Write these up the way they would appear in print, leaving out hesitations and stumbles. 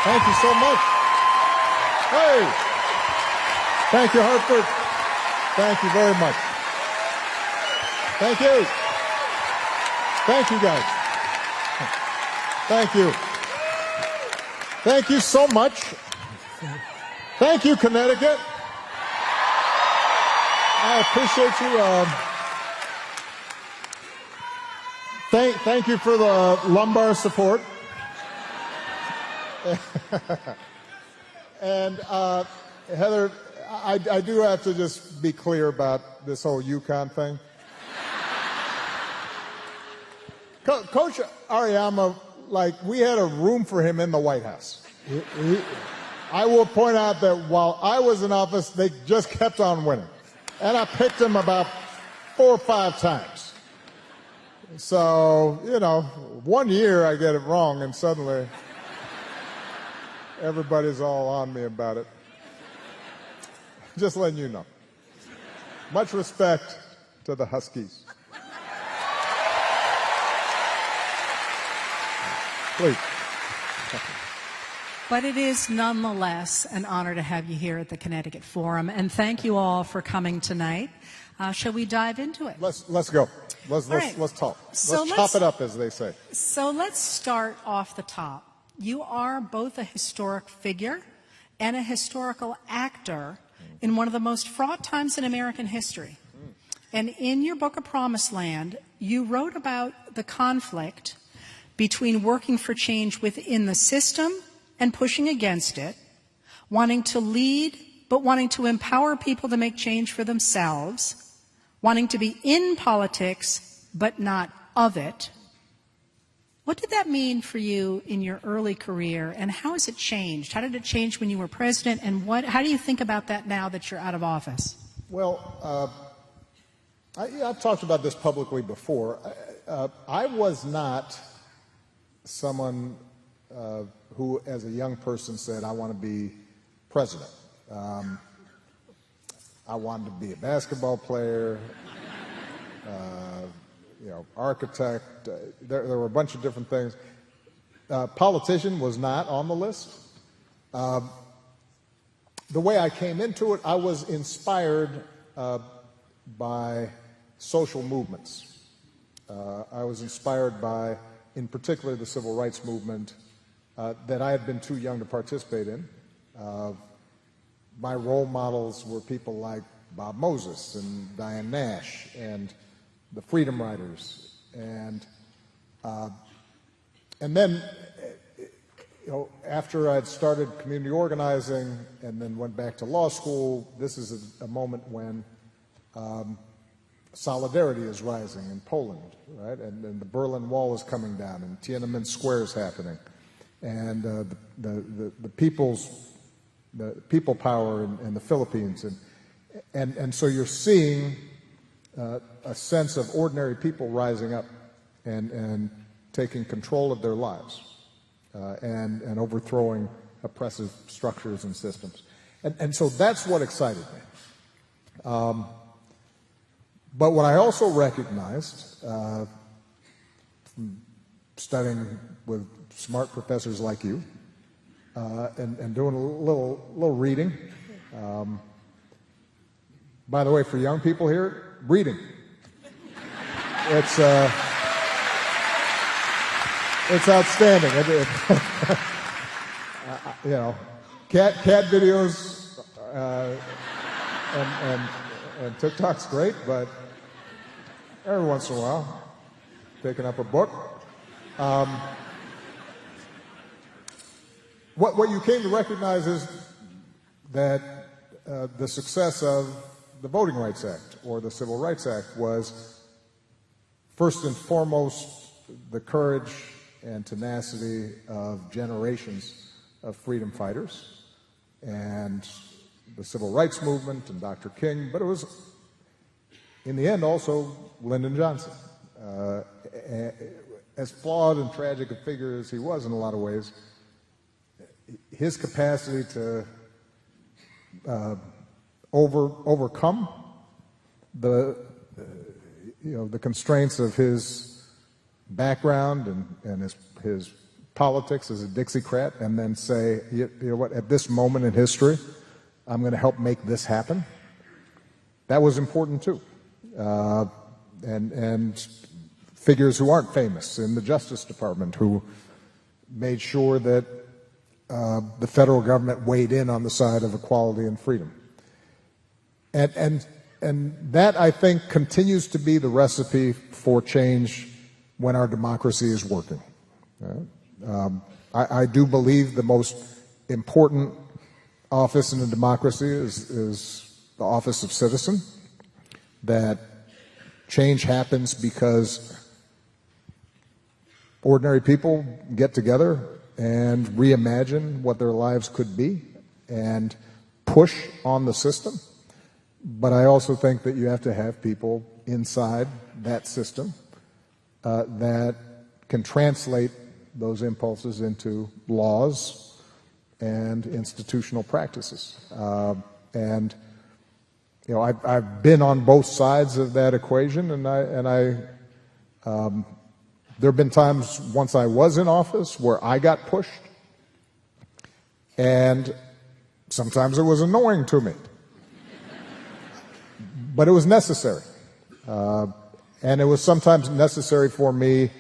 Thank you so much. Hey, thank you, Hartford. Thank you very much. Thank you. Thank you, guys. Thank you. Thank you so much. Thank you, Connecticut. I appreciate you. Thank you for the lumbar support. And Heather, I do have to just be clear about this whole Yukon thing. Coach Ariyama, like, we had a room for him in the White House. I will point out that while I was in office, they just kept on winning. And I picked him about 4 or 5 times. So, you know, 1 year I get it wrong, and suddenly everybody's all on me about it. Just letting you know. Much respect to the Huskies. Please. But it is nonetheless an honor to have you here at the Connecticut Forum, and thank you all for coming tonight. Shall we dive into it? Let's go. Let's talk. So let's chop it up, as they say. So let's start off the top. You are both a historic figure and a historical actor in one of the most fraught times in American history. And in your book, A Promised Land, you wrote about the conflict between working for change within the system and pushing against it, wanting to lead but wanting to empower people to make change for themselves, wanting to be in politics but not of it. What did that mean for you in your early career, and how has it changed? How did it change when you were president, and how do you think about that now that you're out of office? Well, I've talked about this publicly before. I was not someone who, as a young person, said, I want to be president. I wanted to be a basketball player, architect. There were a bunch of different things. Politician was not on the list. The way I came into it, I was inspired by social movements. I was inspired by, in particular, the civil rights movement that I had been too young to participate in. My role models were people like Bob Moses and Diane Nash and the Freedom Riders, and then, after I'd started community organizing and then went back to law school, this is a moment when solidarity is rising in Poland, right? And the Berlin Wall is coming down, and Tiananmen Square is happening, and the people power in the Philippines, and so you're seeing a sense of ordinary people rising up and taking control of their lives and overthrowing oppressive structures and systems. And so that's what excited me. But what I also recognized from studying with smart professors like you and doing a little reading, by the way, for young people here, reading. It's outstanding. Cat videos and TikTok's great, but every once in a while, picking up a book. What you came to recognize is that the success of the Voting Rights Act or the Civil Rights Act was first and foremost the courage and tenacity of generations of freedom fighters and the civil rights movement and Dr. King, but it was, in the end, also Lyndon Johnson. As flawed and tragic a figure as he was in a lot of ways, his capacity to overcome the constraints of his background and his politics as a Dixiecrat and then say, you know what, at this moment in history, I'm going to help make this happen. That was important too. And figures who aren't famous in the Justice Department who made sure that the federal government weighed in on the side of equality and freedom. And that, I think, continues to be the recipe for change when our democracy is working. I do believe the most important office in a democracy is the office of citizen, that change happens because ordinary people get together and reimagine what their lives could be and push on the system. But I also think that you have to have people inside that system that can translate those impulses into laws and institutional practices. And you know, I've been on both sides of that equation, and there have been times once I was in office where I got pushed, and sometimes it was annoying to me, but it was necessary. And it was sometimes necessary for me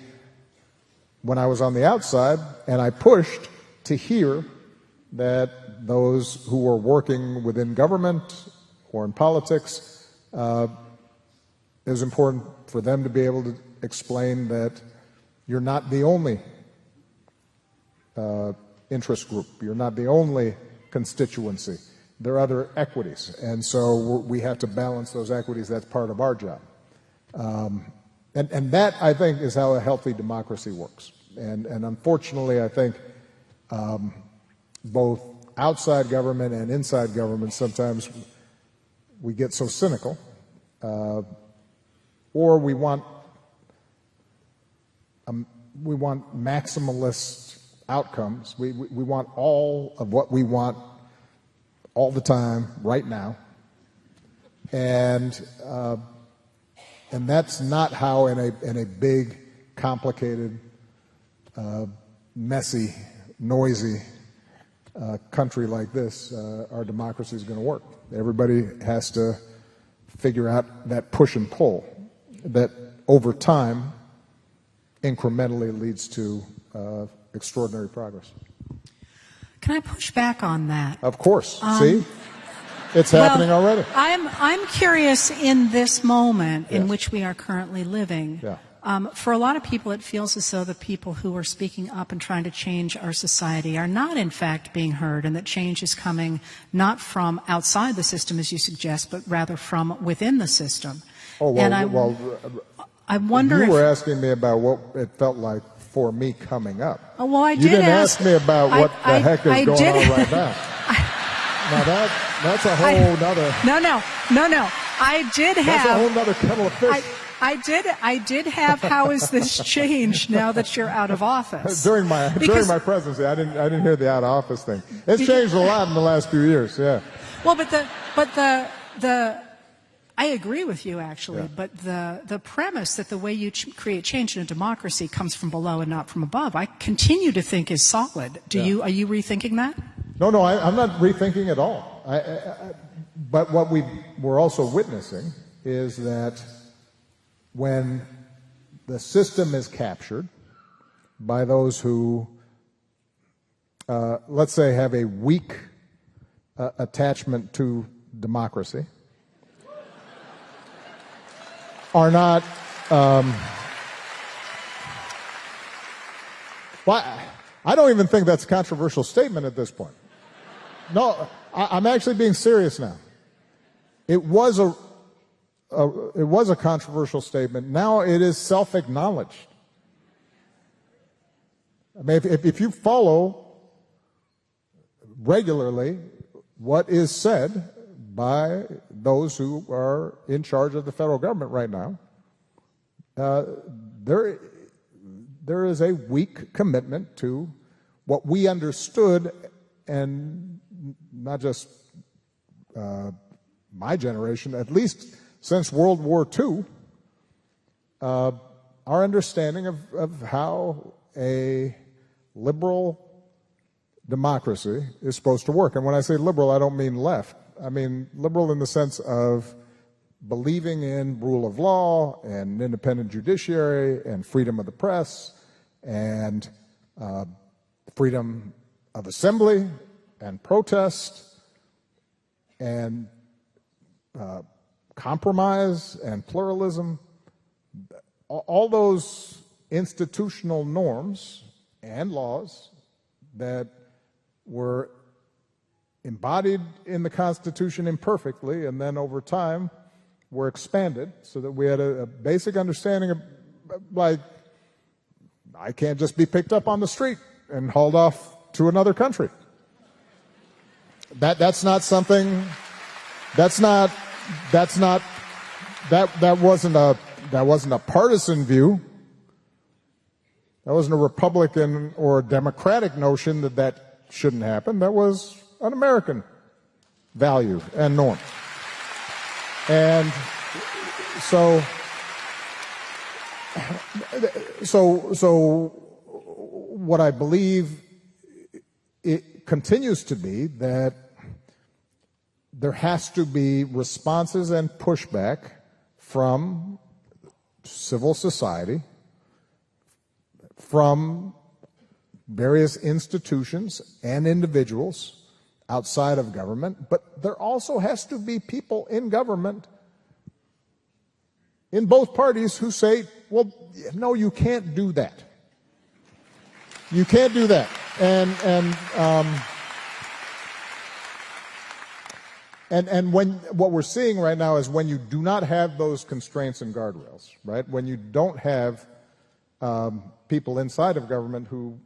when I was on the outside, and I pushed to hear that those who were working within government or in politics, it was important for them to be able to explain that you're not the only interest group, you're not the only constituency. There are other equities, and so we have to balance those equities. That's part of our job. And that, I think, is how a healthy democracy works. And unfortunately, I think both outside government and inside government, sometimes we get so cynical, or we want maximalist outcomes. We want all of what we want all the time, right now, and that's not how in a big, complicated, messy, noisy country like this, our democracy is going to work. Everybody has to figure out that push and pull that over time incrementally leads to extraordinary progress. Can I push back on that? Of course. See? It's happening already. I'm curious in this moment in which we are currently living. Yeah. For a lot of people, it feels as though the people who are speaking up and trying to change our society are not, in fact, being heard, and that change is coming not from outside the system, as you suggest, but rather from within the system. Oh, well, and I wonder you if... were asking me about what it felt like for me coming up. Oh, well, you didn't ask me about what the heck is going on right now. Now that's a whole nother... No. I did have... That's a whole nother kettle of fish. I did have how has this changed now that you're out of office? During my presidency, I didn't hear the out of office thing. It's changed a lot in the last few years, yeah. Well, but the I agree with you actually, yeah. But the premise that the way you create change in a democracy comes from below and not from above, I continue to think is solid. Are you rethinking that? No, I'm not rethinking at all. But what we're also witnessing is that when the system is captured by those who, let's say, have a weak attachment to democracy, are not, well, I don't even think that's a controversial statement at this point. No, I'm actually being serious now. It was a controversial statement. Now it is self-acknowledged. I mean, if you follow regularly what is said by those who are in charge of the federal government right now, there is a weak commitment to what we understood, and not just my generation, at least since World War II, our understanding of how a liberal democracy is supposed to work. And when I say liberal, I don't mean left. I mean liberal in the sense of believing in rule of law and independent judiciary and freedom of the press and freedom of assembly and protest and compromise and pluralism. All those institutional norms and laws that were embodied in the Constitution imperfectly and then over time were expanded so that we had a basic understanding of, like, I can't just be picked up on the street and hauled off to another country. That wasn't a partisan view. That wasn't a Republican or a Democratic notion that shouldn't happen. That was an American value and norm. And so what I believe it continues to be that there has to be responses and pushback from civil society, from various institutions and individuals outside of government, but there also has to be people in government in both parties who say, well, no, you can't do that. You can't do that. And when what we're seeing right now is when you do not have those constraints and guardrails, right? When you don't have people inside of government who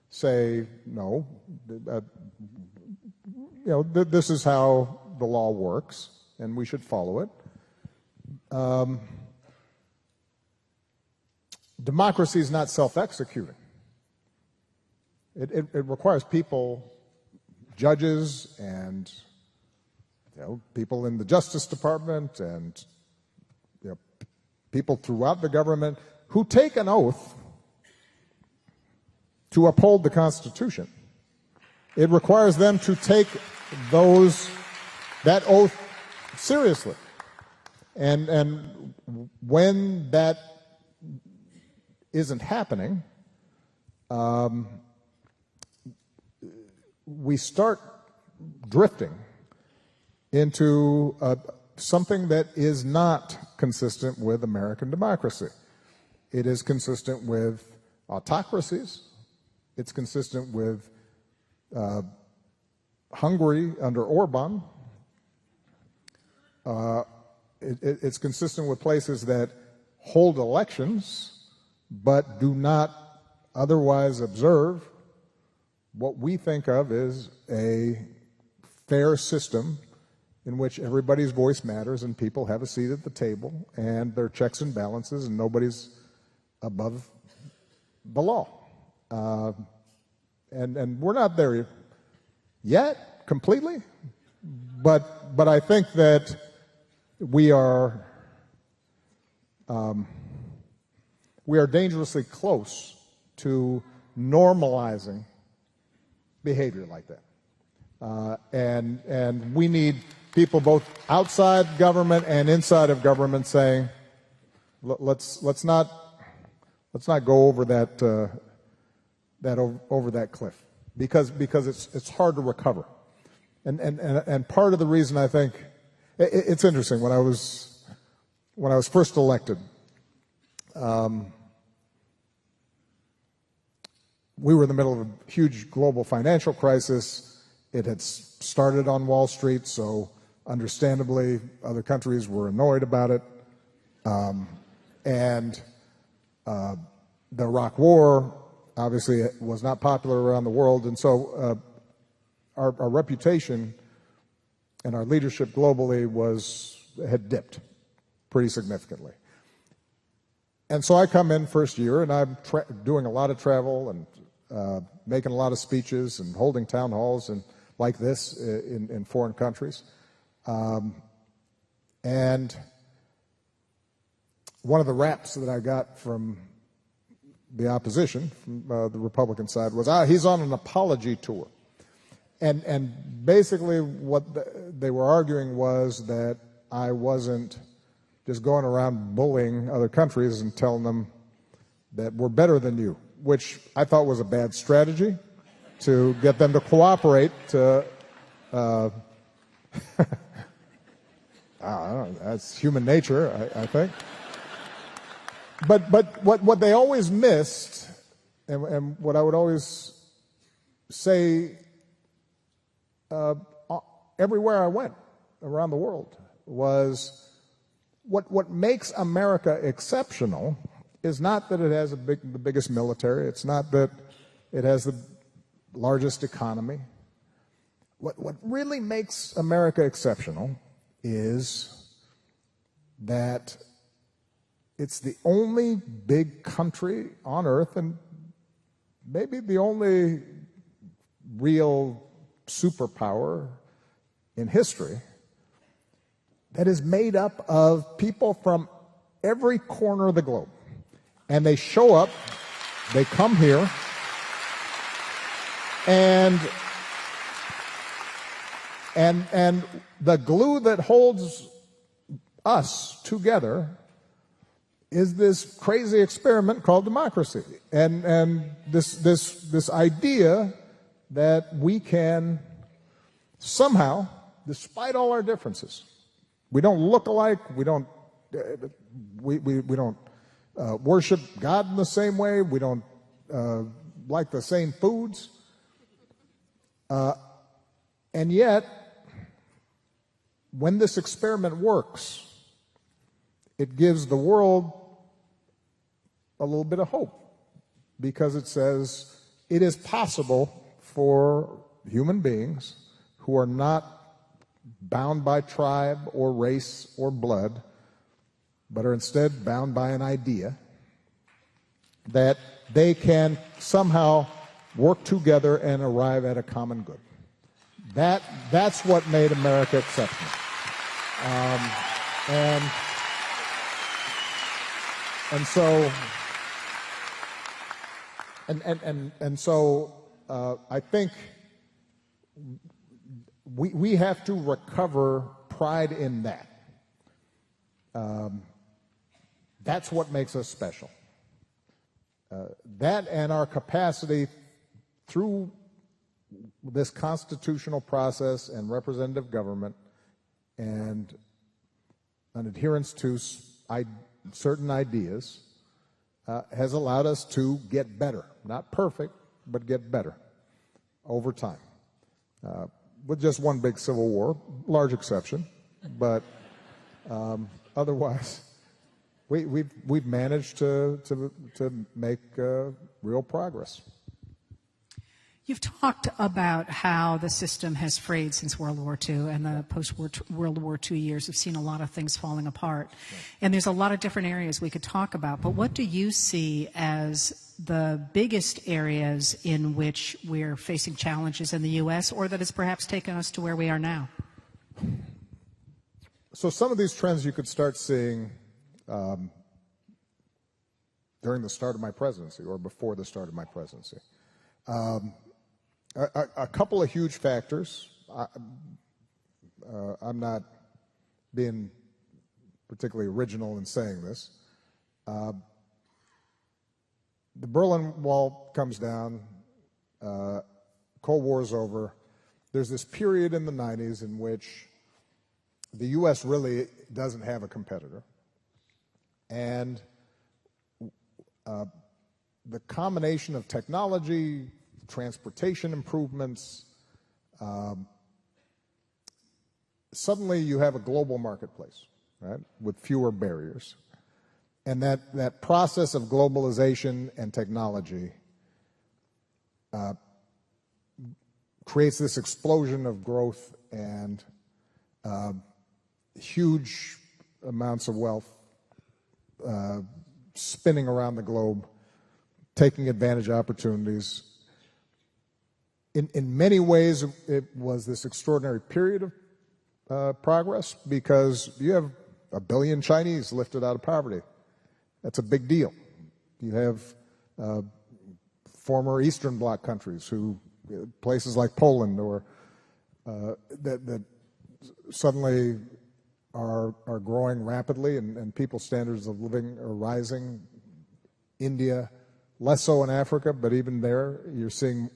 say, no, this is how the law works and we should follow it. Democracy is not self-executing. It requires people, judges, and people in the Justice Department, and people throughout the government who take an oath to uphold the Constitution. It requires them to take that oath seriously. And when that isn't happening, we start drifting into something that is not consistent with American democracy. It is consistent with autocracies. It's consistent with Hungary under Orban. It's consistent with places that hold elections but do not otherwise observe what we think of as a fair system in which everybody's voice matters and people have a seat at the table and there are checks and balances and nobody's above the law. And we're not there yet completely, but I think that we are dangerously close to normalizing behavior like that. And we need people both outside government and inside of government saying, let's not go over that over that cliff because it's hard to recover. And part of the reason I think it's interesting, when I was first elected, we were in the middle of a huge global financial crisis. It had started on Wall Street, so understandably other countries were annoyed about it. And the Iraq War obviously was not popular around the world, and so our reputation and our leadership globally had dipped pretty significantly. And so I come in first year, and I'm doing a lot of travel and making a lot of speeches and holding town halls and like this in foreign countries. And one of the raps that I got from the opposition from the Republican side was, he's on an apology tour. And basically what they were arguing was that I wasn't just going around bullying other countries and telling them that we're better than you, which I thought was a bad strategy to get them to cooperate to I don't know, that's human nature, I think. But what they always missed, and what I would always say everywhere I went around the world, was what makes America exceptional is not that it has the biggest military. It's not that it has the largest economy. What really makes America exceptional is that it's the only big country on earth, and maybe the only real superpower in history, that is made up of people from every corner of the globe. And they show up, they come here, and the glue that holds us together is this crazy experiment called democracy, and this idea that we can somehow, despite all our differences, we don't look alike, we don't worship God in the same way, we don't like the same foods, and yet, when this experiment works, it gives the world a little bit of hope, because it says it is possible for human beings who are not bound by tribe or race or blood, but are instead bound by an idea, that they can somehow work together and arrive at a common good. That's what made America exceptional. So I think we have to recover pride in that. That's what makes us special. That and our capacity through this constitutional process and representative government and an adherence to certain ideas has allowed us to get better. Not perfect, but get better over time. With just one big civil war, large exception, but otherwise, we've managed to make real progress. You've talked about how the system has frayed since World War II, and the post-World War II years have seen a lot of things falling apart. Right. And there's a lot of different areas we could talk about, but what do you see as the biggest areas in which we're facing challenges in the U.S., or that has perhaps taken us to where we are now? So some of these trends you could start seeing during the start of my presidency or before the start of my presidency. A couple of huge factors. I'm not being particularly original in saying this. The Berlin Wall comes down, Cold War is over. There's this period in the 90s in which the U.S. really doesn't have a competitor. And the combination of technology, transportation improvements, suddenly you have a global marketplace, right, with fewer barriers. And that process of globalization and technology creates this explosion of growth and huge amounts of wealth spinning around the globe, taking advantage of opportunities. In many ways, it was this extraordinary period of progress, because you have 1 billion Chinese lifted out of poverty. That's a big deal. You have former Eastern Bloc countries, places like Poland, or that suddenly are growing rapidly, and people's standards of living are rising. India, less so in Africa, but even there you're seeing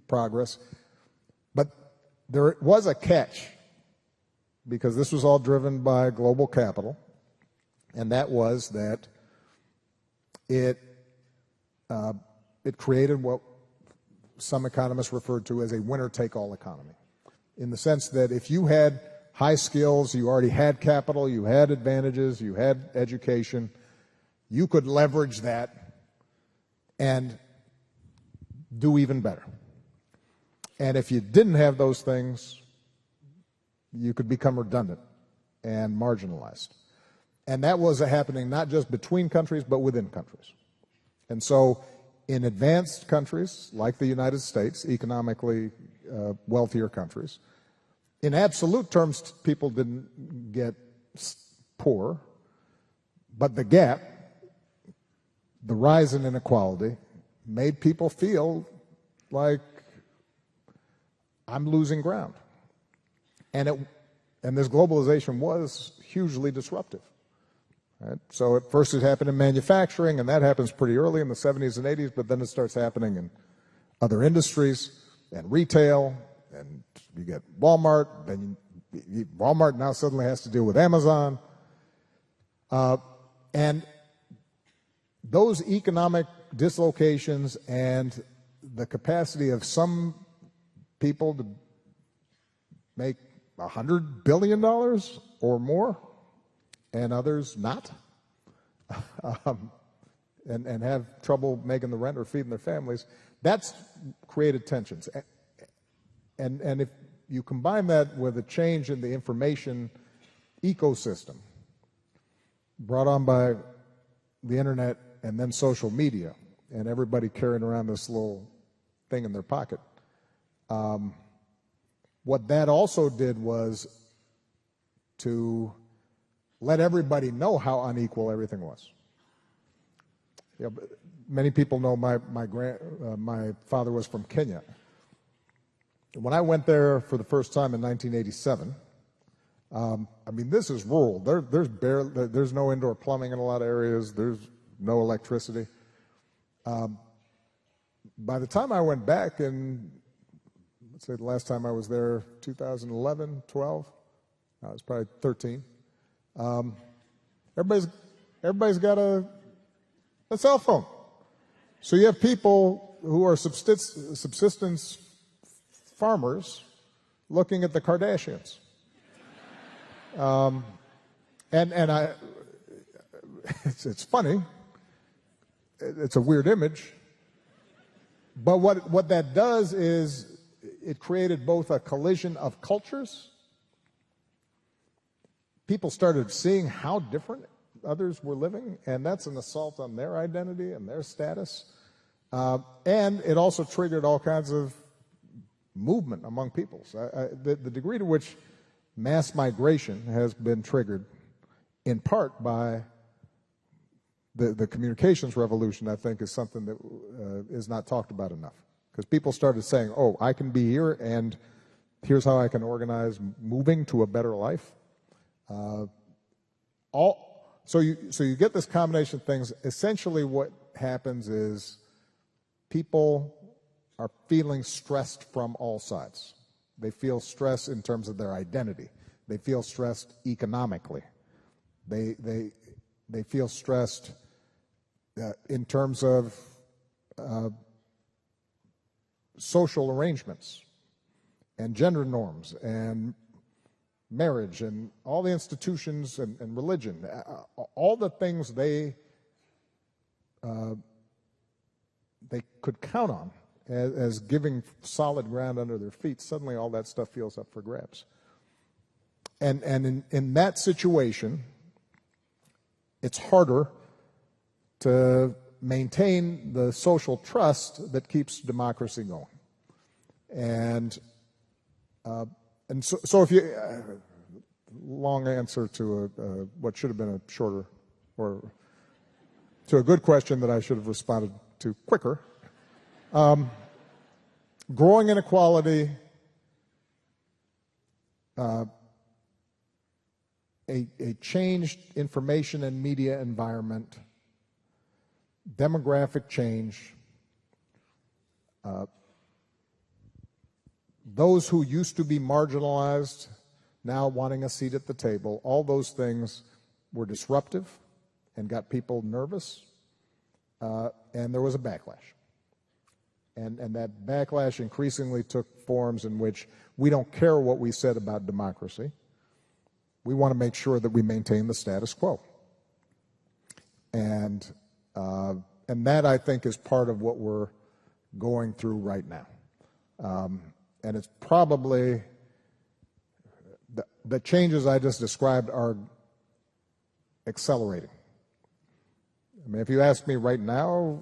progress. But there was a catch, because this was all driven by global capital, and that was that it created what some economists referred to as a winner-take-all economy, in the sense that if you had high skills, you already had capital, you had advantages, you had education, you could leverage that and do even better. And if you didn't have those things, you could become redundant and marginalized. And that was happening not just between countries, but within countries. And so in advanced countries like the United States, economically wealthier countries, in absolute terms, people didn't get poor, but the gap, the rise in inequality, made people feel like I'm losing ground. And this globalization was hugely disruptive. Right? So at first it happened in manufacturing, and that happens pretty early in the 70s and 80s, but then it starts happening in other industries and retail, and you get Walmart, then Walmart now suddenly has to deal with Amazon. And those economic dislocations and the capacity of some people to make $100 billion or more, and others not, and have trouble making the rent or feeding their families, that's created tensions. And if you combine that with a change in the information ecosystem brought on by the internet and then social media, and everybody carrying around this little thing in their pocket, what that also did was to let everybody know how unequal everything was. You know, many people know my father was from Kenya. When I went there for the first time in 1987, I mean, this is rural. There's no indoor plumbing in a lot of areas. There's no electricity. By the time I went back in, let's say the last time I was there, 2011, 12, I was probably 13. Everybody's got a cell phone. So you have people who are subsistence farmers looking at the Kardashians. It's funny. It's a weird image. But what that does is it created both a collision of cultures. People started seeing how different others were living, and that's an assault on their identity and their status. And it also triggered all kinds of movement among peoples. The degree to which mass migration has been triggered in part by the communications revolution, I think, is something that is not talked about enough. Because people started saying, oh, I can be here, and here's how I can organize moving to a better life. So you get this combination of things. Essentially what happens is people are feeling stressed from all sides. They feel stress in terms of their identity. They feel stressed economically. They feel stressed in terms of social arrangements and gender norms and marriage and all the institutions and religion, all the things they could count on as giving solid ground under their feet. Suddenly all that stuff feels up for grabs. And in that situation, it's harder to maintain the social trust that keeps democracy going. And so if you, long answer to what should have been a shorter, or to a good question that I should have responded to quicker. Growing inequality, a changed information and media environment, demographic change, those who used to be marginalized now wanting a seat at the table, all those things were disruptive and got people nervous, and there was a backlash. And that backlash increasingly took forms in which we don't care what we said about democracy. We want to make sure that we maintain the status quo. And that, I think, is part of what we're going through right now. And it's probably, the changes I just described are accelerating. I mean, if you ask me right now,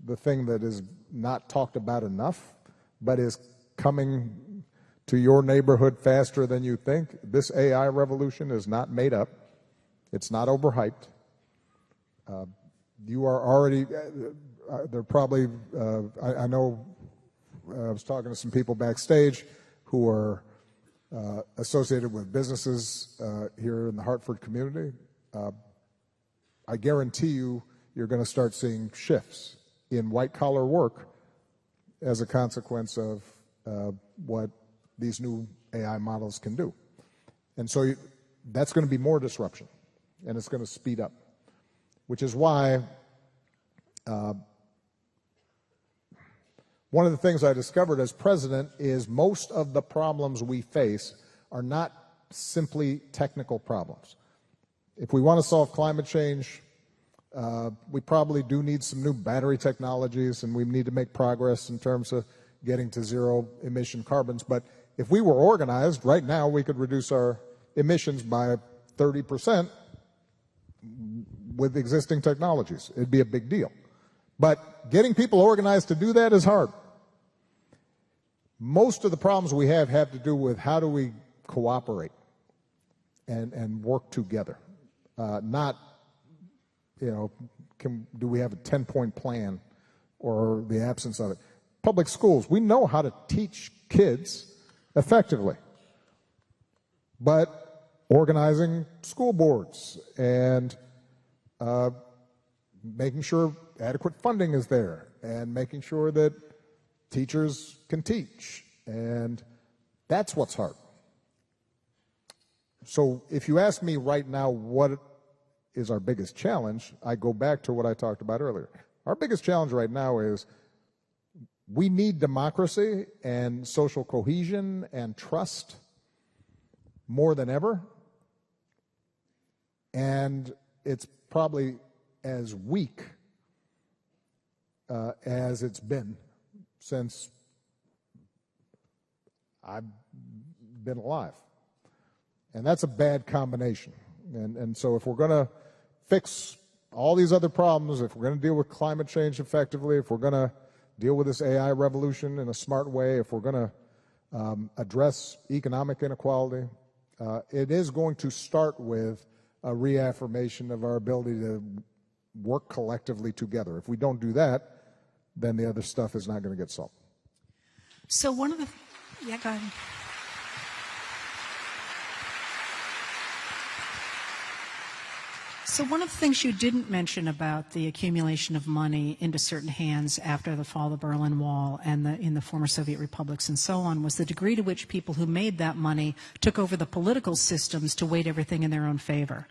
the thing that is not talked about enough, but is coming to your neighborhood faster than you think, this AI revolution is not made up. It's not overhyped. You are already, they're probably, I know I was talking to some people backstage who are associated with businesses here in the Hartford community. I guarantee you, you're going to start seeing shifts in white-collar work as a consequence of what these new AI models can do. And so that's going to be more disruption, and it's going to speed up, which is why one of the things I discovered as president is most of the problems we face are not simply technical problems. If we want to solve climate change, we probably do need some new battery technologies, and we need to make progress in terms of getting to zero emission carbons. But if we were organized, right now we could reduce our emissions by 30% with existing technologies. It'd be a big deal. But getting people organized to do that is hard. Most of the problems we have to do with how do we cooperate and work together. Not, do we have a 10-point plan or the absence of it? Public schools, we know how to teach kids effectively, but organizing school boards and making sure adequate funding is there and making sure that teachers can teach, and that's what's hard. So if you ask me right now what is our biggest challenge, I go back to what I talked about earlier. Our biggest challenge right now is we need democracy and social cohesion and trust more than ever, and it's probably as weak as it's been since I've been alive. And that's a bad combination. And so if we're going to fix all these other problems, if we're going to deal with climate change effectively, if we're going to deal with this AI revolution in a smart way, if we're going to address economic inequality, it is going to start with a reaffirmation of our ability to work collectively together. If we don't do that, then the other stuff is not going to get solved. So one of the, yeah, go ahead. So one of the things you didn't mention about the accumulation of money into certain hands after the fall of the Berlin Wall and in the former Soviet republics and so on was the degree to which people who made that money took over the political systems to weight everything in their own favor.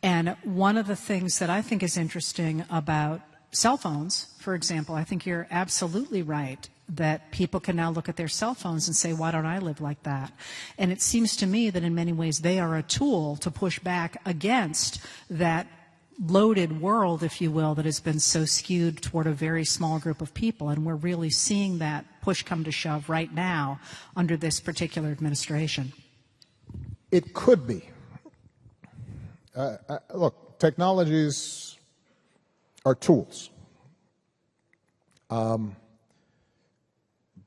And one of the things that I think is interesting about cell phones, for example, I think you're absolutely right that people can now look at their cell phones and say, why don't I live like that? And it seems to me that in many ways they are a tool to push back against that loaded world, if you will, that has been so skewed toward a very small group of people. And we're really seeing that push come to shove right now under this particular administration. It could be. Look, technologies are tools.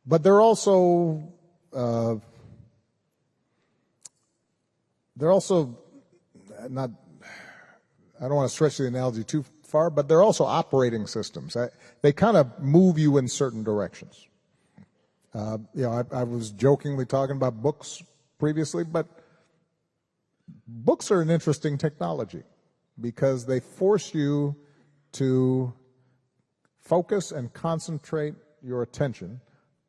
But they're also not, I don't want to stretch the analogy too far, but they're also operating systems. They kind of move you in certain directions. I was jokingly talking about books previously, but books are an interesting technology because they force you to focus and concentrate your attention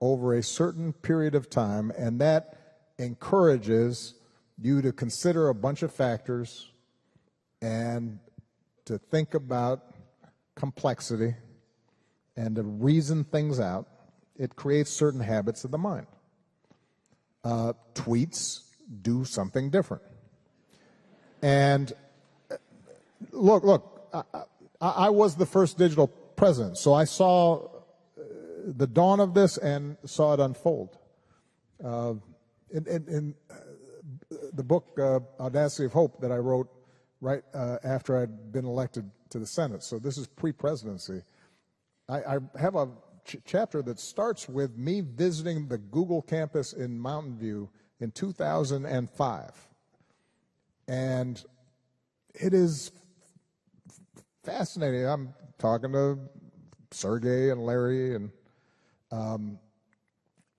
over a certain period of time, and that encourages you to consider a bunch of factors and to think about complexity and to reason things out. It creates certain habits of the mind. Tweets do something different. And look, I was the first digital president, so I saw the dawn of this and saw it unfold. In the book Audacity of Hope that I wrote right after I'd been elected to the Senate, so this is pre-presidency, I have a chapter that starts with me visiting the Google campus in Mountain View in 2005. And it is fascinating. I'm talking to Sergey and Larry, and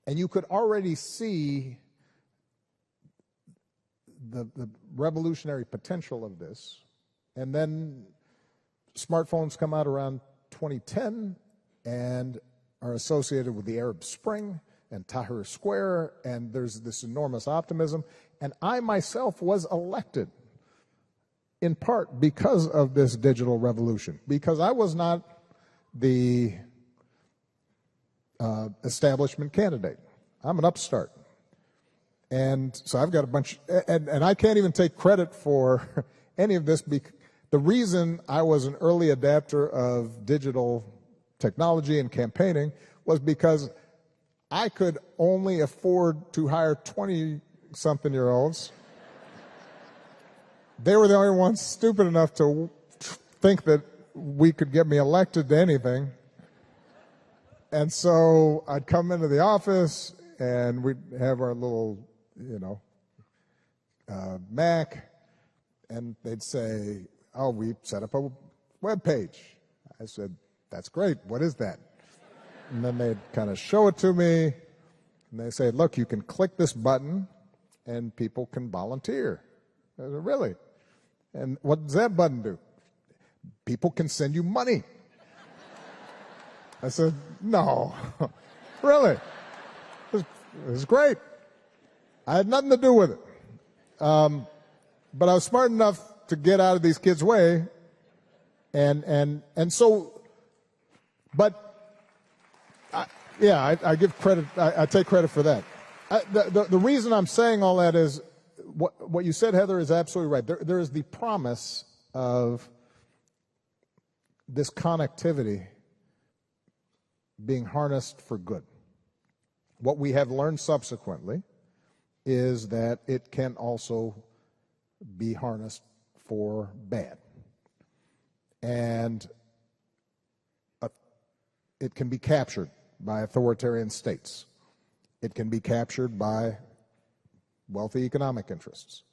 you could already see the revolutionary potential of this. And then smartphones come out around 2010 and are associated with the Arab Spring and Tahrir Square, and there's this enormous optimism. And I myself was elected in part because of this digital revolution, because I was not the establishment candidate. I'm an upstart. And so I've got a bunch, and I can't even take credit for any of this. The reason I was an early adapter of digital technology and campaigning was because I could only afford to hire 20-something-year-olds. They were the only ones stupid enough to think that we could get me elected to anything. And so I'd come into the office, and we'd have our little, Mac, and they'd say, "Oh, we set up a web page." I said, "That's great. What is that?" And then they'd kind of show it to me, and they say, "Look, you can click this button, and people can volunteer." I said, "Really? And what does that button do?" "People can send you money." I said, "No, really? This is great." I had nothing to do with it. But I was smart enough to get out of these kids' way. And so, but I give credit, I take credit for that. The reason I'm saying all that is what you said, Heather, is absolutely right. There is the promise of this connectivity being harnessed for good. What we have learned subsequently is that it can also be harnessed for bad. And it can be captured by authoritarian states. It can be captured by wealthy economic interests.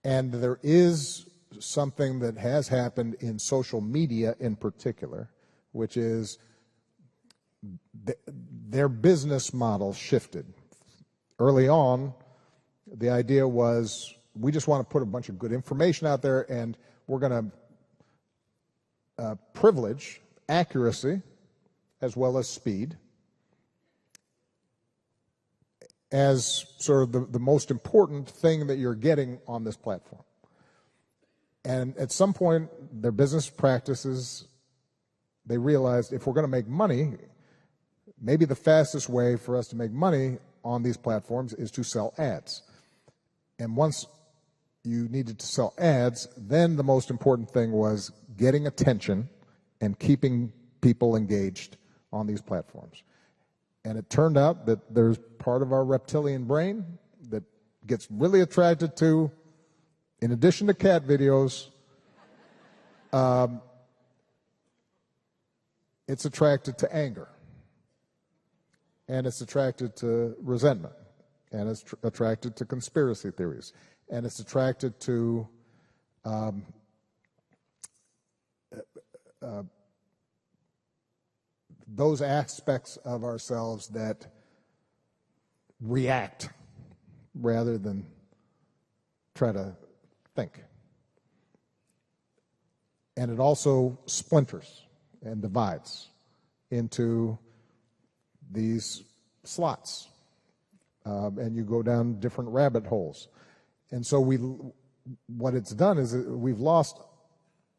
And there is something that has happened in social media in particular, which is their business model shifted. Early on, the idea was we just want to put a bunch of good information out there, and we're going to privilege accuracy as well as speed as sort of the most important thing that you're getting on this platform. And at some point, their business practices, they realized if we're going to make money, maybe the fastest way for us to make money on these platforms is to sell ads. And once you needed to sell ads, then the most important thing was getting attention and keeping people engaged on these platforms. And it turned out that there's part of our reptilian brain that gets really attracted to, in addition to cat videos, it's attracted to anger. And it's attracted to resentment. And it's attracted to conspiracy theories. And it's attracted to those aspects of ourselves that react rather than try to think. And it also splinters and divides into these slots. And you go down different rabbit holes. And so what it's done is we've lost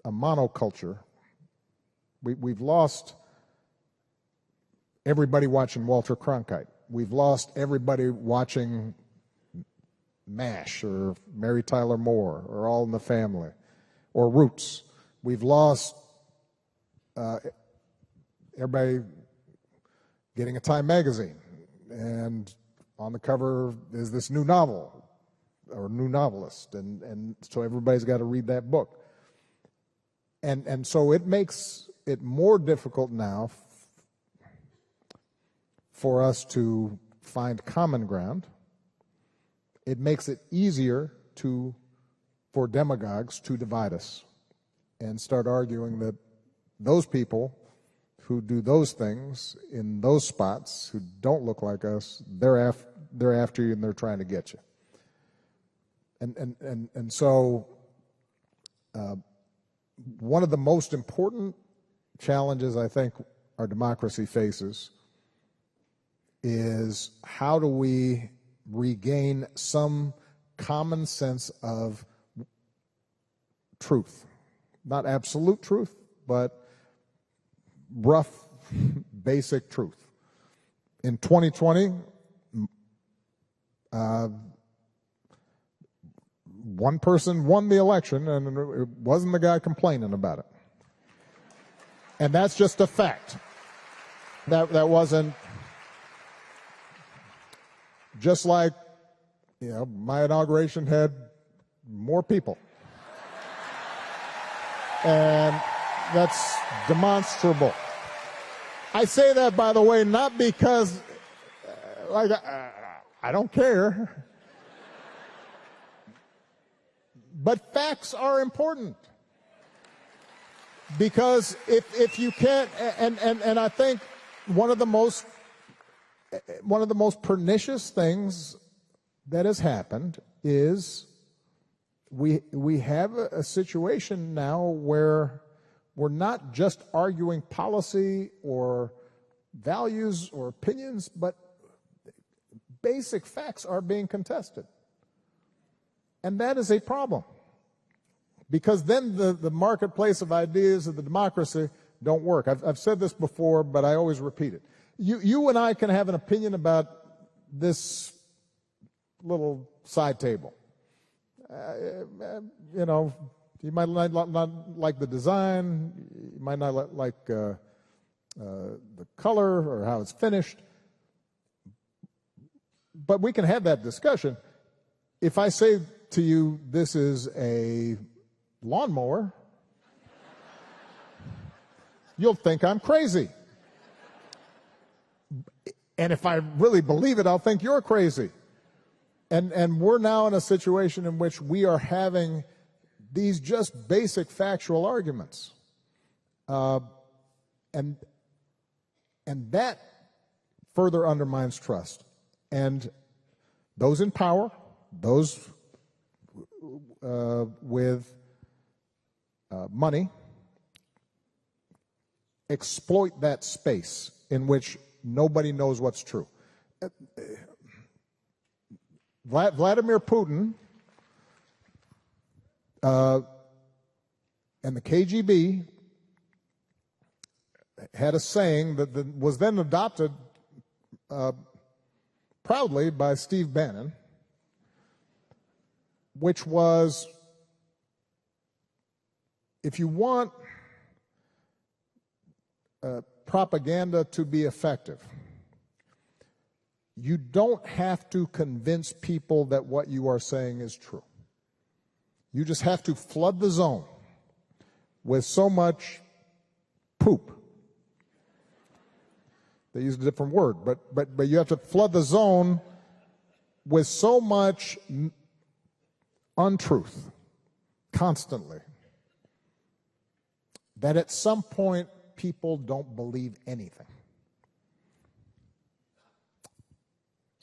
a monoculture. We've lost everybody watching Walter Cronkite. We've lost everybody watching MASH or Mary Tyler Moore or All in the Family or Roots. We've lost everybody getting a Time magazine, and on the cover is this new novel or new novelist, and so everybody's got to read that book. And so it makes it more difficult now for us to find common ground. It makes it easier for demagogues to divide us and start arguing that those people who do those things in those spots, who don't look like us, they're after you and they're trying to get you. And so one of the most important challenges I think our democracy faces is how do we regain some common sense of truth. Not absolute truth, but rough, basic truth. In 2020, one person won the election, and it wasn't the guy complaining about it. And that's just a fact. That wasn't, just like, my inauguration had more people. And that's demonstrable. I say that, by the way, not because I don't care, but facts are important. Because if you can't, and I think one of the most pernicious things that has happened is we have a situation now where we're not just arguing policy or values or opinions, but basic facts are being contested. And that is a problem. Because then the marketplace of ideas of the democracy don't work. I've said this before, but I always repeat it. You and I can have an opinion about this little side table. You might not like the design, you might not like the color or how it's finished, but we can have that discussion. If I say to you, this is a lawnmower, you'll think I'm crazy. And if I really believe it, I'll think you're crazy. And we're now in a situation in which we are having these just basic factual arguments. And that further undermines trust. And those in power, those with money, exploit that space in which nobody knows what's true. Vladimir Putin and the KGB had a saying that was then adopted proudly by Steve Bannon, which was, if you want propaganda to be effective, you don't have to convince people that what you are saying is true. You just have to flood the zone with so much poop. They used a different word, but you have to flood the zone with so much untruth constantly that at some point people don't believe anything.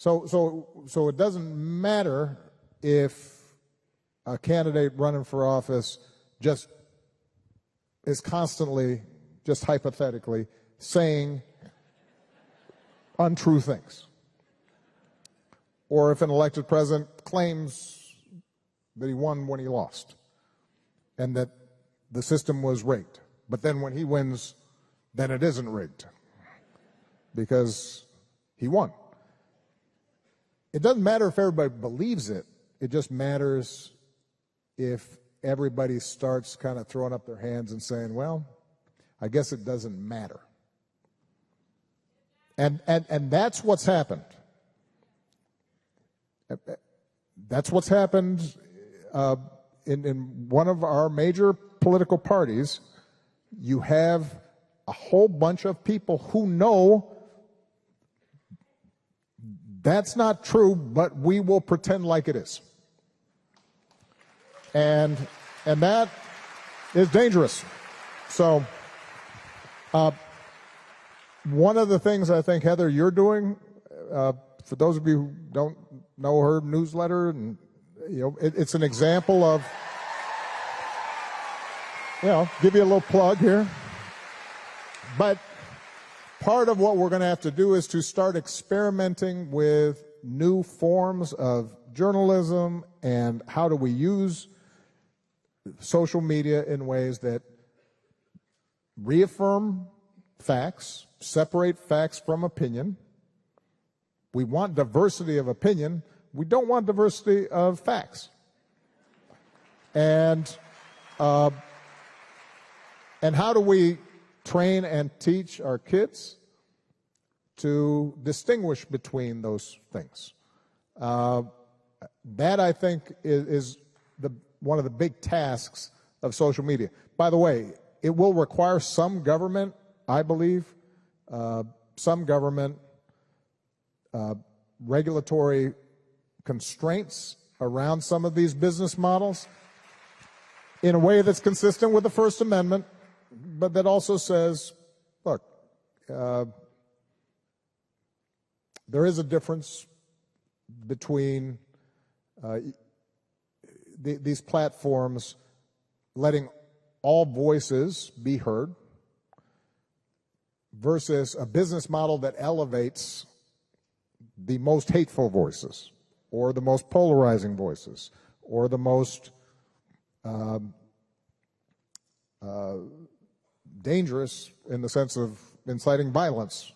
So it doesn't matter if a candidate running for office just is constantly, just hypothetically, saying untrue things. Or if an elected president claims that he won when he lost and that the system was rigged. But then when he wins, then it isn't rigged because he won. It doesn't matter if everybody believes it. It just matters if everybody starts kind of throwing up their hands and saying, well, I guess it doesn't matter. And that's what's happened. That's what's happened in one of our major political parties. You have a whole bunch of people who know that's not true, but we will pretend like it is. And that is dangerous. So one of the things I think, Heather, you're doing, for those of you who don't know her newsletter, and it's an example of, give you a little plug here. But part of what we're going to have to do is to start experimenting with new forms of journalism and how do we use social media in ways that reaffirm facts, separate facts from opinion. We want diversity of opinion. We don't want diversity of facts. And how do we train and teach our kids to distinguish between those things? That, I think, is one of the big tasks of social media. By the way, it will require some government, I believe, some government regulatory constraints around some of these business models in a way that's consistent with the First Amendment, but that also says, look, there is a difference between these platforms letting all voices be heard versus a business model that elevates the most hateful voices or the most polarizing voices or the most dangerous in the sense of inciting violence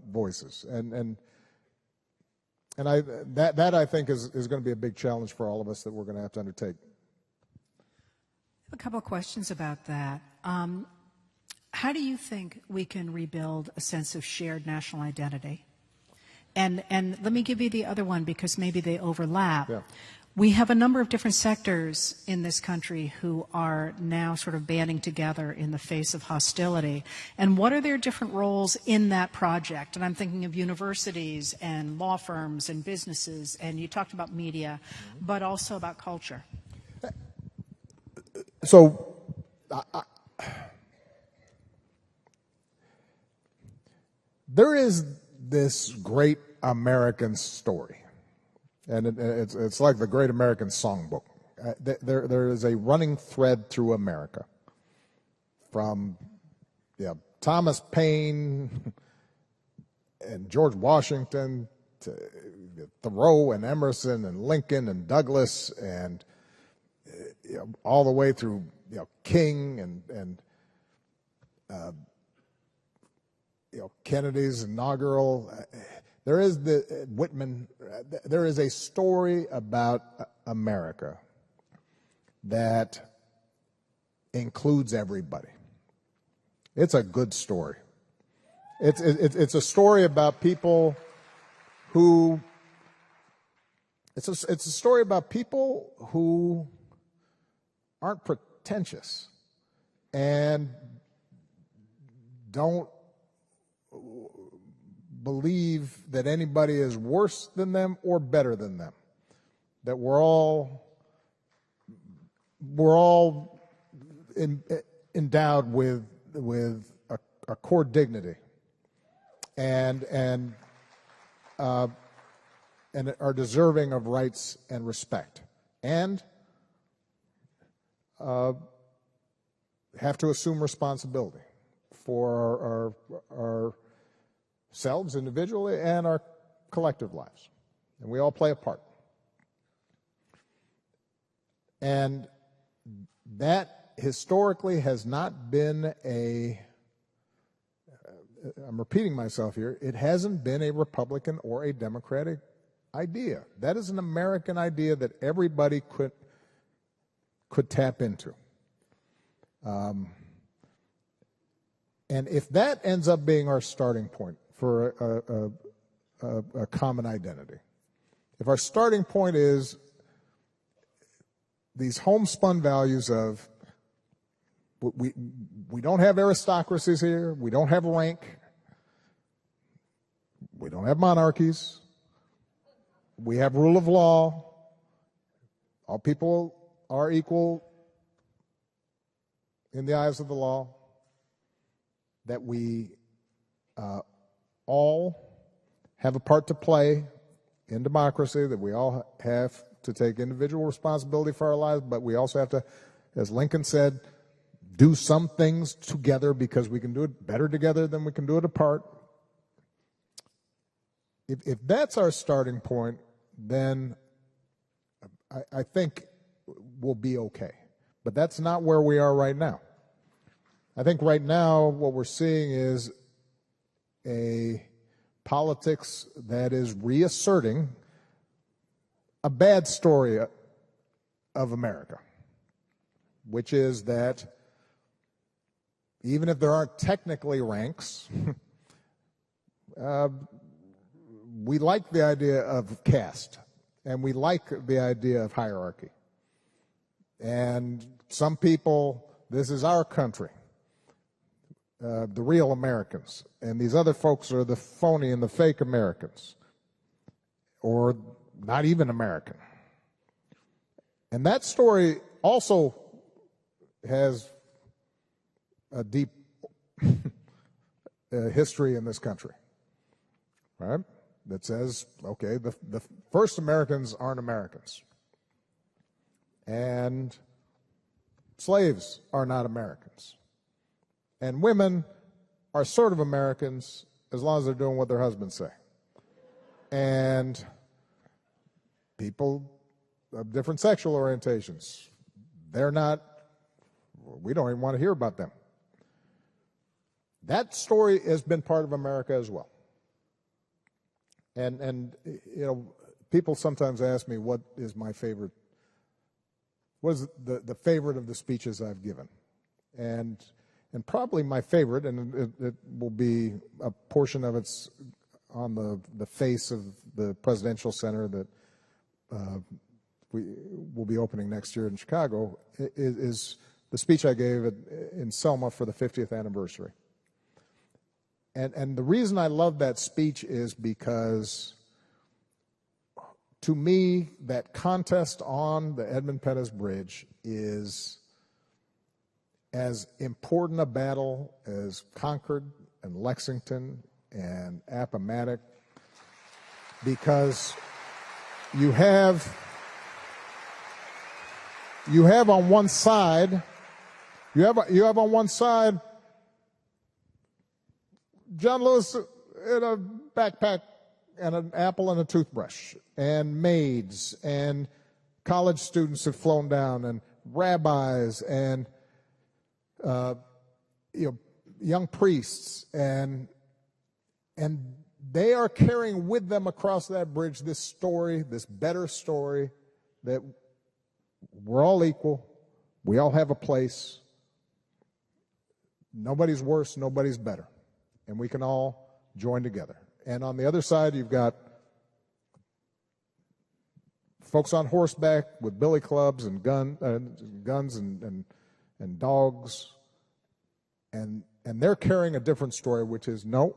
voices. And that I think is going to be a big challenge for all of us that we're going to have to undertake. A couple of questions about that. How do you think we can rebuild a sense of shared national identity? And let me give you the other one because maybe they overlap. Yeah. We have a number of different sectors in this country who are now sort of banding together in the face of hostility. And what are their different roles in that project? And I'm thinking of universities and law firms and businesses, and you talked about media, but also about culture. So there is this great American story. And it's like the Great American Songbook. There is a running thread through America, from Thomas Paine and George Washington to Thoreau and Emerson and Lincoln and Douglas and all the way through King and Kennedy's inaugural. There is Whitman. There is a story about America that includes everybody. It's a good story. It's a story about people who. It's a story about people who aren't pretentious and don't believe that anybody is worse than them or better than them. That we're all endowed with a core dignity, and and are deserving of rights and respect, and have to assume responsibility for ourselves individually and our collective lives. And we all play a part. And that historically has not been I'm repeating myself here, it hasn't been a Republican or a Democratic idea. That is an American idea that everybody could tap into. And if that ends up being our starting point for a common identity, if our starting point is these homespun values of we don't have aristocracies here, we don't have rank, we don't have monarchies, we have rule of law, all people are equal in the eyes of the law, that we all have a part to play in democracy, that we all have to take individual responsibility for our lives, but we also have to, as Lincoln said, do some things together because we can do it better together than we can do it apart. If that's our starting point, then I think we'll be okay. But that's not where we are right now. I think right now what we're seeing is a politics that is reasserting a bad story of America, which is that even if there aren't technically ranks, we like the idea of caste, and we like the idea of hierarchy. And some people, this is our country, the real Americans, and these other folks are the phony and the fake Americans, or not even American. And that story also has a deep history in this country, right? That says, okay, the first Americans aren't Americans, and slaves are not Americans, and women are sort of Americans as long as they're doing what their husbands say, and people of different sexual orientations, they're not, we don't even want to hear about them. That story has been part of America as well. And you know, people sometimes ask me what is my favorite, what is the favorite of the speeches I've given. And probably my favorite, and it will be a portion of it's on the face of the Presidential Center that we will be opening next year in Chicago, is the speech I gave in Selma for the 50th anniversary. And the reason I love that speech is because, to me, that contest on the Edmund Pettus Bridge is as important a battle as Concord and Lexington and Appomattox, because you have on one side, you have on one side John Lewis in a backpack and an apple and a toothbrush, and maids, and college students have flown down, and rabbis, and young priests, and they are carrying with them across that bridge this story, this better story, that we're all equal, we all have a place, nobody's worse, nobody's better, and we can all join together. And on the other side, you've got folks on horseback with billy clubs and guns and dogs, and they're carrying a different story, which is, no,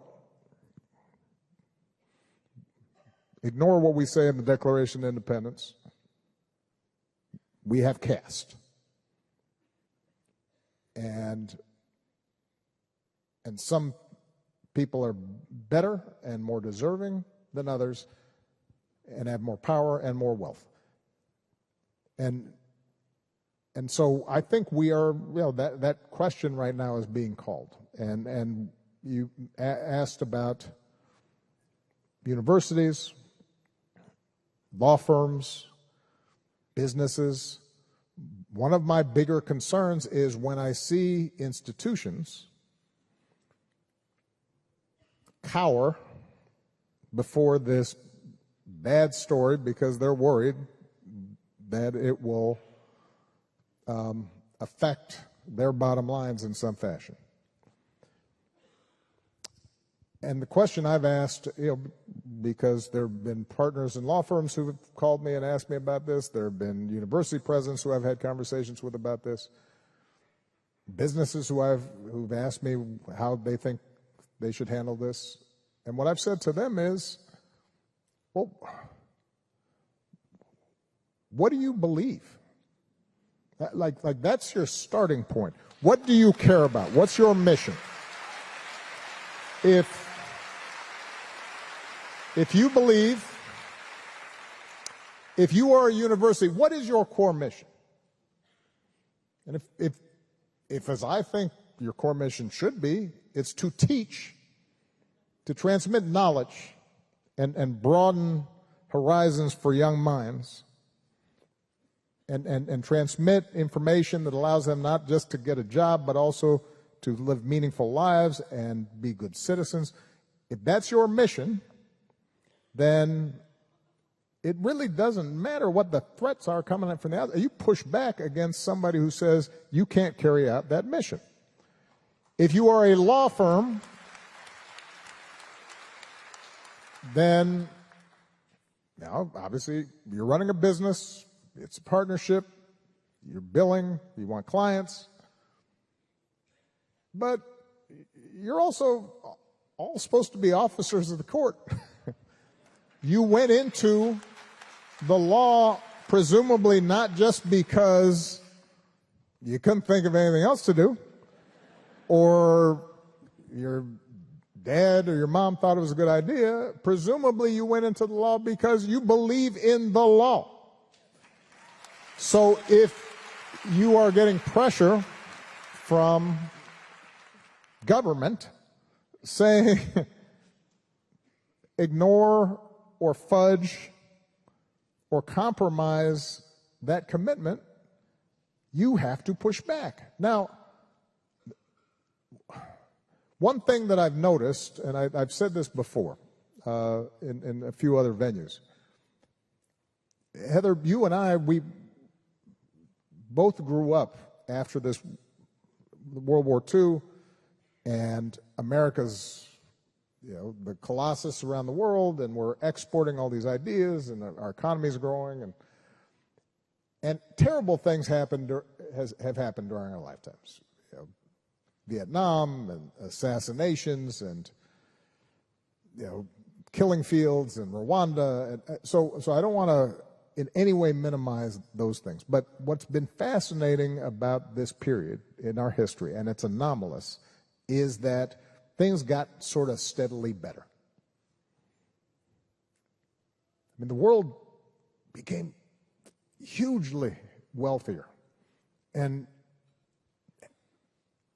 ignore what we say in the Declaration of Independence. We have caste. And some people are better and more deserving than others and have more power and more wealth. And so I think we are, that question right now is being called. And you asked about universities, law firms, businesses. One of my bigger concerns is when I see institutions cower before this bad story because they're worried that it will affect their bottom lines in some fashion. And the question I've asked, because there have been partners in law firms who have called me and asked me about this. There have been university presidents who I've had conversations with about this. Businesses who've asked me how they think they should handle this. And what I've said to them is, well, what do you believe? Like that's your starting point. What do you care about? What's your mission? If you believe, if you are a university, what is your core mission? And if as I think your core mission should be, it's to teach, to transmit knowledge and broaden horizons for young minds, and transmit information that allows them not just to get a job, but also to live meaningful lives and be good citizens. If that's your mission, then it really doesn't matter what the threats are coming up from the outside. You push back against somebody who says you can't carry out that mission. If you are a law firm, then now obviously you're running a business, it's a partnership, you're billing, you want clients, but you're also all supposed to be officers of the court. You went into the law presumably not just because you couldn't think of anything else to do, or your dad or your mom thought it was a good idea. Presumably you went into the law because you believe in the law. So if you are getting pressure from government saying ignore or fudge or compromise that commitment, you have to push back. Now, one thing that I've noticed, and I've said this before in a few other venues, Heather, you and I, we both grew up after this World War II, and America's, the colossus around the world, and we're exporting all these ideas, and our economy is growing, and terrible things have happened during our lifetimes. Vietnam and assassinations and killing fields and Rwanda, and so I don't want to in any way minimize those things. But what's been fascinating about this period in our history, and it's anomalous, is that things got sort of steadily better. I mean, the world became hugely wealthier and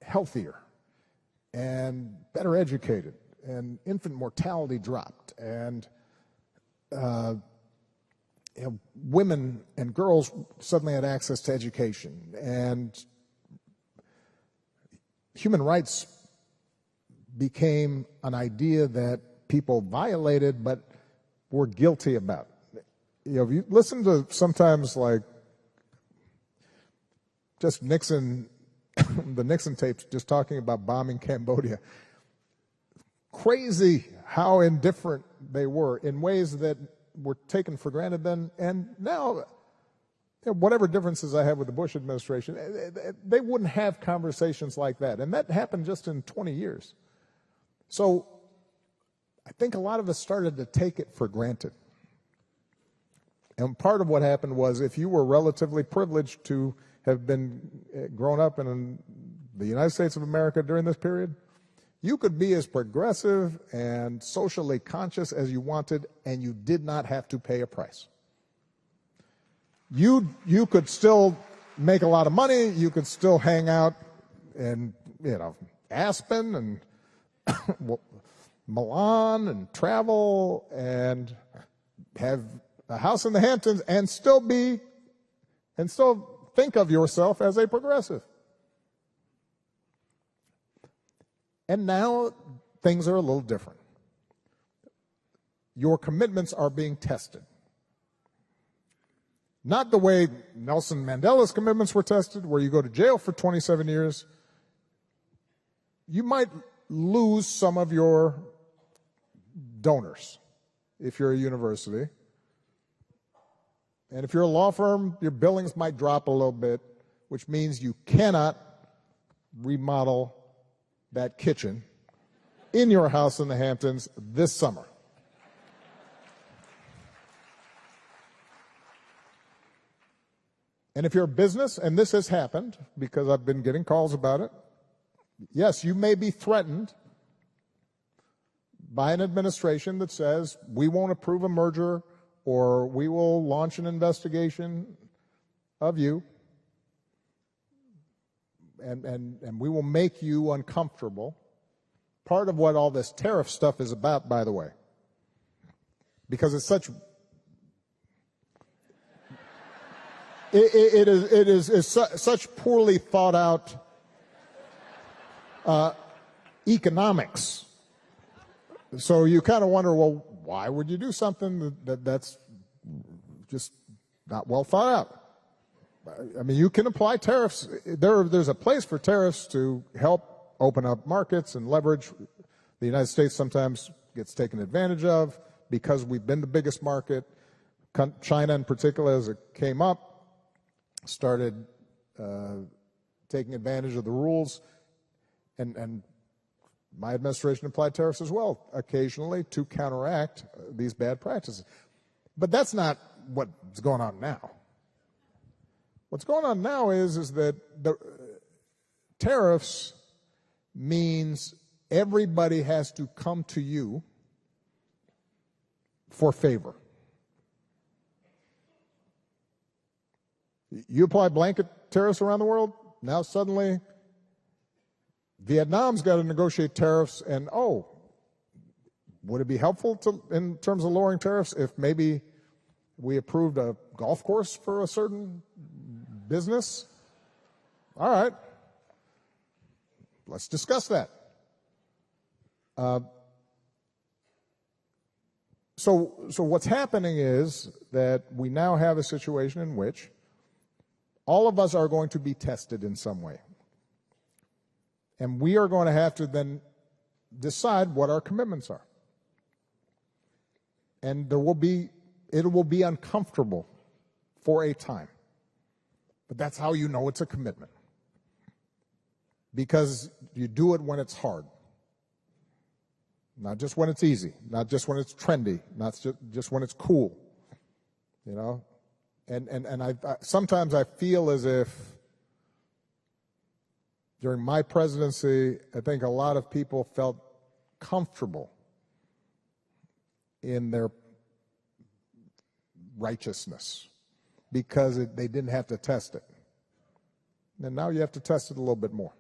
healthier and better educated, and infant mortality dropped, and women and girls suddenly had access to education, and human rights became an idea that people violated but were guilty about. If you listen to sometimes like just Nixon, the Nixon tapes just talking about bombing Cambodia, crazy how indifferent they were in ways that were taken for granted then, and now, whatever differences I have with the Bush administration, they wouldn't have conversations like that, and that happened just in 20 years. So I think a lot of us started to take it for granted. And part of what happened was, if you were relatively privileged to have been grown up in the United States of America during this period, You could be as progressive and socially conscious as you wanted, and you did not have to pay a price. You could still make a lot of money. You could still hang out in, Aspen and Milan and travel and have a house in the Hamptons and still think of yourself as a progressive. And now things are a little different. Your commitments are being tested. Not the way Nelson Mandela's commitments were tested, where you go to jail for 27 years. You might lose some of your donors if you're a university. And if you're a law firm, your billings might drop a little bit, which means you cannot remodel that kitchen in your house in the Hamptons this summer. And if you're a business, and this has happened because I've been getting calls about it, yes, you may be threatened by an administration that says we won't approve a merger or we will launch an investigation of you and we will make you uncomfortable. Part of what all this tariff stuff is about, by the way, because it's such it is such poorly thought out economics. So you kind of wonder, well, why would you do something that's just not well thought out? I mean, you can apply tariffs. There's a place for tariffs to help open up markets and leverage. The United States sometimes gets taken advantage of because we've been the biggest market. China in particular, as it came up, started taking advantage of the rules, and my administration applied tariffs as well, occasionally, to counteract these bad practices. But that's not what's going on now. What's going on now is that the tariffs means everybody has to come to you for favor. You apply blanket tariffs around the world, now suddenly Vietnam's got to negotiate tariffs, and would it be helpful in terms of lowering tariffs if maybe we approved a golf course for a certain business? All right, let's discuss that. So what's happening is that we now have a situation in which all of us are going to be tested in some way. And we are going to have to then decide what our commitments are. And it will be uncomfortable for a time. But that's how you know it's a commitment. Because you do it when it's hard. Not just when it's easy, not just when it's trendy, not just when it's cool. And I sometimes I feel as if during my presidency, I think a lot of people felt comfortable in their righteousness because they didn't have to test it. And now you have to test it a little bit more.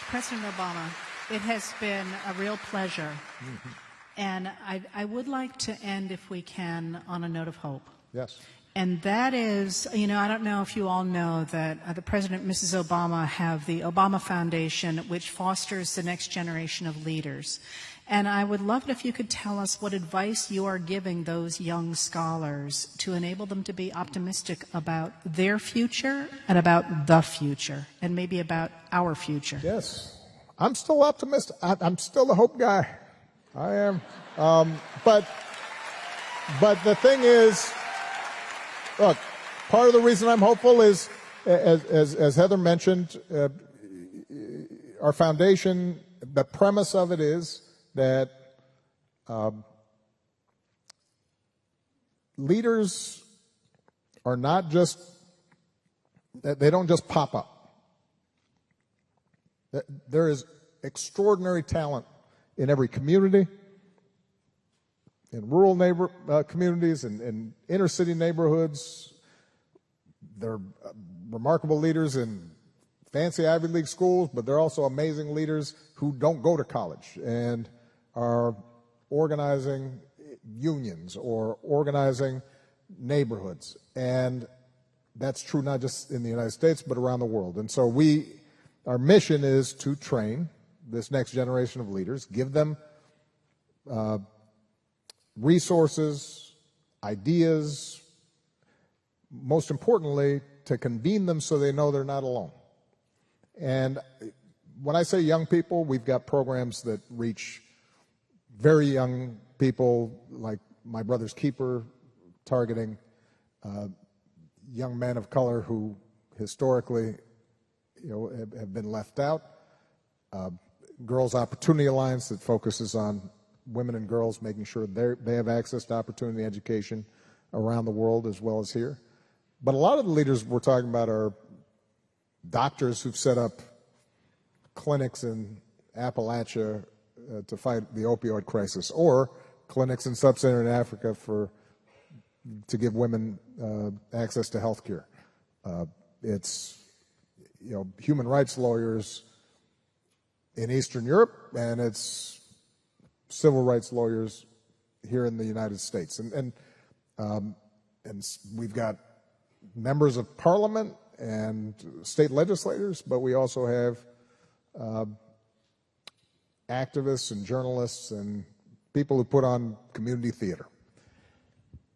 President Obama, it has been a real pleasure. Mm-hmm. And I would like to end, if we can, on a note of hope. Yes. And that is, I don't know if you all know that the President and Mrs. Obama have the Obama Foundation, which fosters the next generation of leaders. And I would love it if you could tell us what advice you are giving those young scholars to enable them to be optimistic about their future and about the future, and maybe about our future. Yes. I'm still optimistic. I'm still the hope guy. I am. But the thing is, look, part of the reason I'm hopeful is, as Heather mentioned, our foundation, the premise of it is that leaders are not just, they don't just pop up. There is extraordinary talent in every community, in rural communities, in inner city neighborhoods. They're remarkable leaders in fancy Ivy League schools, but they're also amazing leaders who don't go to college and are organizing unions or organizing neighborhoods. And that's true not just in the United States, but around the world. And so our mission is to train this next generation of leaders, give them resources, ideas, most importantly, to convene them so they know they're not alone. And when I say young people, we've got programs that reach very young people, like My Brother's Keeper, targeting young men of color who historically, have been left out. Girls Opportunity Alliance that focuses on women and girls, making sure they have access to opportunity education around the world as well as here. But a lot of the leaders we're talking about are doctors who've set up clinics in Appalachia to fight the opioid crisis, or clinics in sub-Saharan Africa to give women access to health care. It's human rights lawyers in Eastern Europe, and it's civil rights lawyers here in the United States. And we've got members of parliament and state legislators, but we also have activists and journalists and people who put on community theater.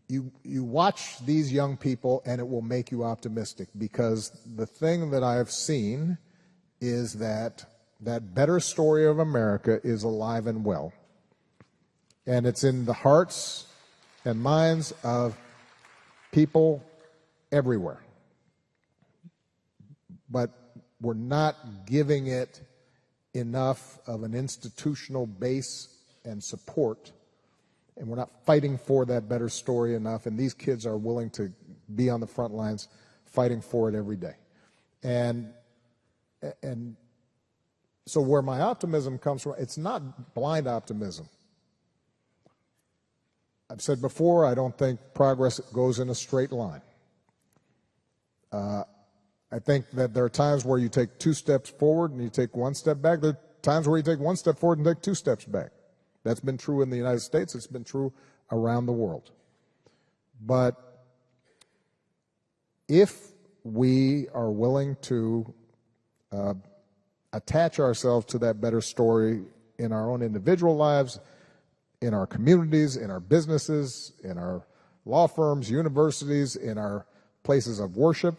You watch these young people and it will make you optimistic, because the thing that I've seen is that better story of America is alive and well. And it's in the hearts and minds of people everywhere. But we're not giving it enough of an institutional base and support, and we're not fighting for that better story enough, and these kids are willing to be on the front lines fighting for it every day. And so where my optimism comes from, it's not blind optimism. I've said before, I don't think progress goes in a straight line. I think that there are times where you take 2 steps forward and you take 1 step back. There are times where you take 1 step forward and take 2 steps back. That's been true in the United States. It's been true around the world. But if we are willing to attach ourselves to that better story in our own individual lives, in our communities, in our businesses, in our law firms, universities, in our places of worship,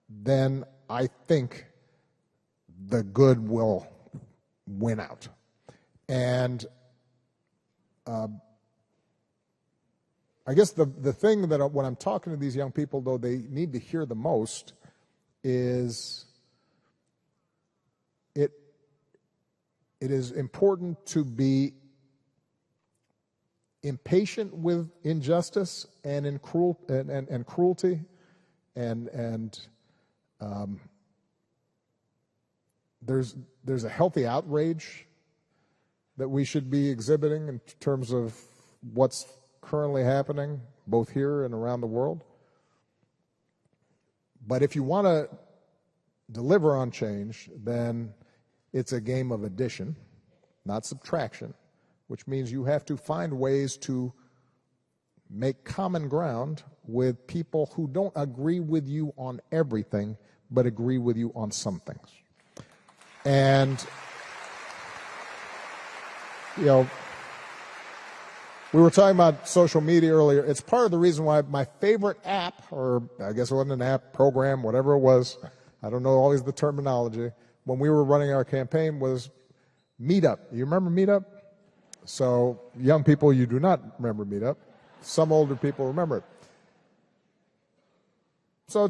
then I think the good will win out. And I guess the thing that when I'm talking to these young people, though, they need to hear the most is it is important to be impatient with injustice and cruelty, and there's a healthy outrage that we should be exhibiting in terms of what's currently happening, both here and around the world. But if you want to deliver on change, then it's a game of addition, not subtraction, which means you have to find ways to make common ground with people who don't agree with you on everything, but agree with you on some things. And, we were talking about social media earlier. It's part of the reason why my favorite app, or I guess it wasn't an app, program, whatever it was, I don't know always the terminology, when we were running our campaign, was Meetup. You remember Meetup? So young people, you do not remember Meetup. Some older people remember it. So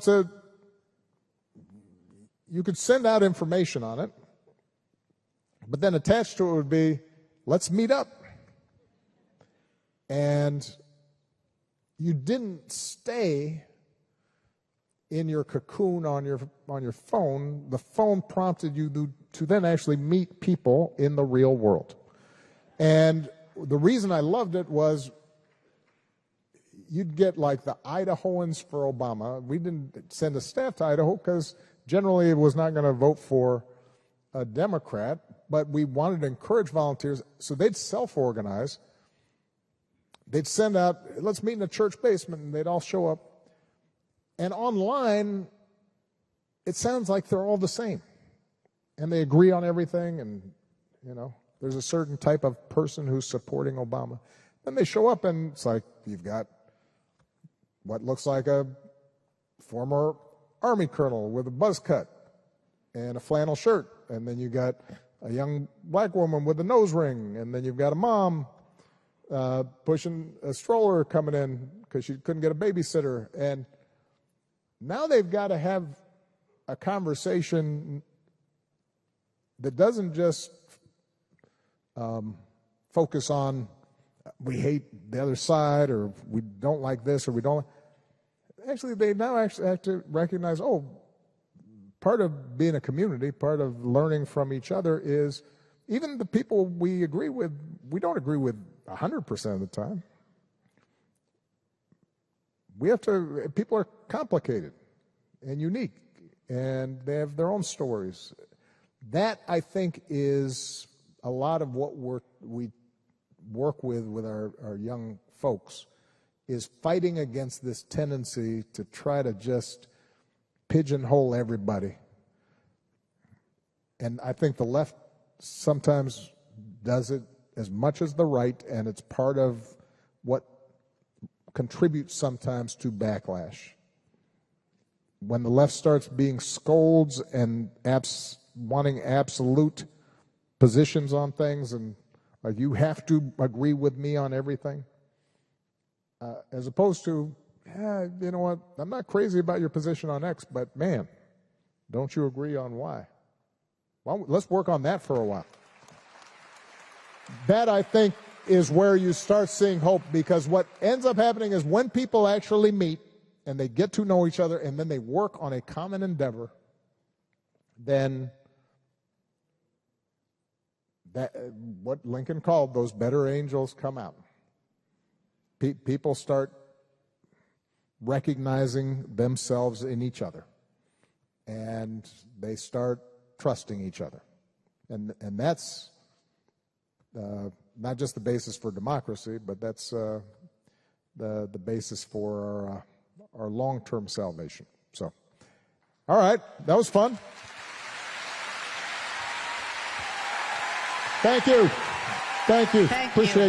you could send out information on it, but then attached to it would be, let's meet up. And you didn't stay in your cocoon on your phone, the phone prompted you to then actually meet people in the real world. And the reason I loved it was you'd get like the Idahoans for Obama. We didn't send a staff to Idaho because generally it was not going to vote for a Democrat, but we wanted to encourage volunteers, so they'd self-organize. They'd send out, let's meet in a church basement, and they'd all show up. And online, it sounds like they're all the same. And they agree on everything, and, you know, there's a certain type of person who's supporting Obama. Then they show up, and it's like you've got what looks like a former Army colonel with a buzz cut and a flannel shirt. And then you got a young black woman with a nose ring. And then you've got a mom pushing a stroller coming in because she couldn't get a babysitter. And now they've got to have a conversation that doesn't just focus on we hate the other side or we don't like this or we don't. Actually, they now actually have to recognize, oh, part of being a community, part of learning from each other is even the people we agree with, we don't agree with 100% of the time. We have to, people are complicated and unique, and they have their own stories. That, I think, is a lot of what we work with our young folks, is fighting against this tendency to try to just pigeonhole everybody. And I think the left sometimes does it as much as the right, and it's part of what contributes sometimes to backlash. When the left starts being scolds and wanting absolute positions on things, and like you have to agree with me on everything, as opposed to, yeah, you know what, I'm not crazy about your position on X, but man, don't you agree on Y? Well, let's work on that for a while. That, I think, is where you start seeing hope, because what ends up happening is when people actually meet and they get to know each other and then they work on a common endeavor, then that, what Lincoln called those better angels come out. People start recognizing themselves in each other, and they start trusting each other. And that's not just the basis for democracy, but that's the basis for our long-term salvation. So, all right, that was fun. Thank you. Thank you. Thank Appreciate you.